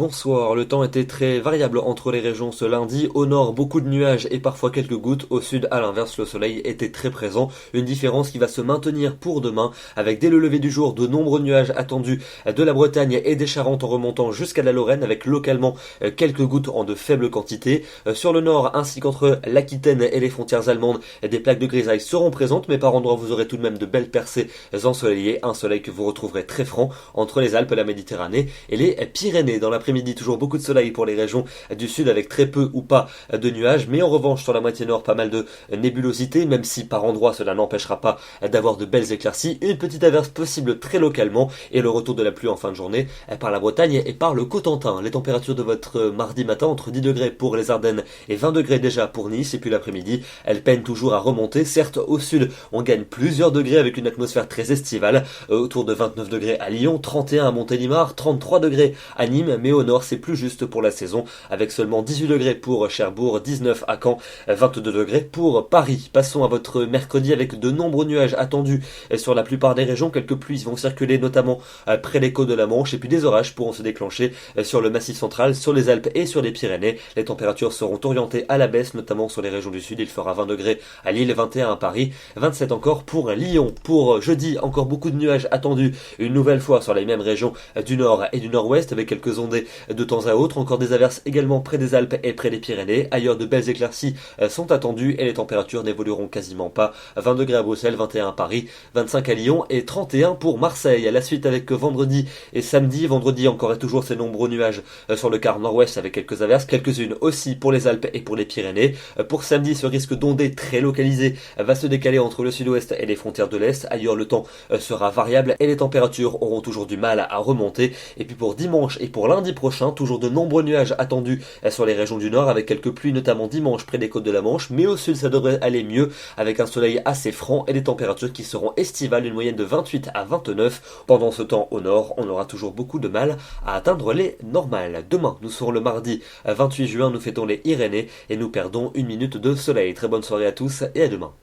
bonsoir. Le temps était très variable entre les régions ce lundi. Au nord, beaucoup de nuages et parfois quelques gouttes. Au sud, à l'inverse, le soleil était très présent. Une différence qui va se maintenir pour demain, avec dès le lever du jour de nombreux nuages attendus de la Bretagne et des Charentes en remontant jusqu'à la Lorraine, avec localement quelques gouttes en de faibles quantités. Sur le nord, ainsi qu'entre l'Aquitaine et les frontières allemandes, des plaques de grisaille seront présentes, mais par endroits vous aurez tout de même de belles percées ensoleillées. Un soleil que vous retrouverez très franc entre les Alpes, la Méditerranée et les Pyrénées. Dans l'après-midi, toujours beaucoup de soleil pour les régions du sud avec très peu ou pas de nuages, mais en revanche sur la moitié nord, pas mal de nébulosité, même si par endroits cela n'empêchera pas d'avoir de belles éclaircies. Une petite averse possible très localement et le retour de la pluie en fin de journée par la Bretagne et par le Cotentin. Les températures de votre mardi matin entre 10 degrés pour les Ardennes et 20 degrés déjà pour Nice, et puis l'après-midi, elles peinent toujours à remonter. Certes, au sud, on gagne plusieurs degrés avec une atmosphère très estivale, autour de 29 degrés à Lyon, 31 à Montélimar, 33 degrés à Nîmes, mais au nord c'est plus juste pour la saison, avec seulement 18 degrés pour Cherbourg, 19 à Caen, 22 degrés pour Paris. Passons à votre mercredi avec de nombreux nuages attendus sur la plupart des régions. Quelques pluies vont circuler notamment près des côtes de la Manche, et puis des orages pourront se déclencher sur le Massif central, sur les Alpes et sur les Pyrénées. Les températures seront orientées à la baisse, notamment sur les régions du sud. Il fera 20 degrés à Lille, 21 à Paris, 27 encore pour Lyon. Pour jeudi, encore beaucoup de nuages attendus une nouvelle fois sur les mêmes régions du nord et du nord-ouest, avec quelques ondées de temps à autre. Encore des averses également près des Alpes et près des Pyrénées. Ailleurs, de belles éclaircies sont attendues et les températures n'évolueront quasiment pas. 20 degrés à Bruxelles, 21 à Paris, 25 à Lyon et 31 pour Marseille. À la suite avec vendredi et samedi. Vendredi encore et toujours ces nombreux nuages sur le quart nord-ouest avec quelques averses, quelques-unes aussi pour les Alpes et pour les Pyrénées. Pour samedi, ce risque d'ondées très localisé va se décaler entre le sud-ouest et les frontières de l'est. Ailleurs, le temps sera variable et les températures auront toujours du mal à remonter. Et puis pour dimanche et pour lundi prochain, toujours de nombreux nuages attendus sur les régions du nord, avec quelques pluies notamment dimanche près des côtes de la Manche, mais au sud ça devrait aller mieux avec un soleil assez franc et des températures qui seront estivales, une moyenne de 28 à 29. Pendant ce temps au nord, on aura toujours beaucoup de mal à atteindre les normales. Demain, nous serons le mardi 28 juin, nous fêtons les Irénées et nous perdons une minute de soleil. Très bonne soirée à tous et à demain.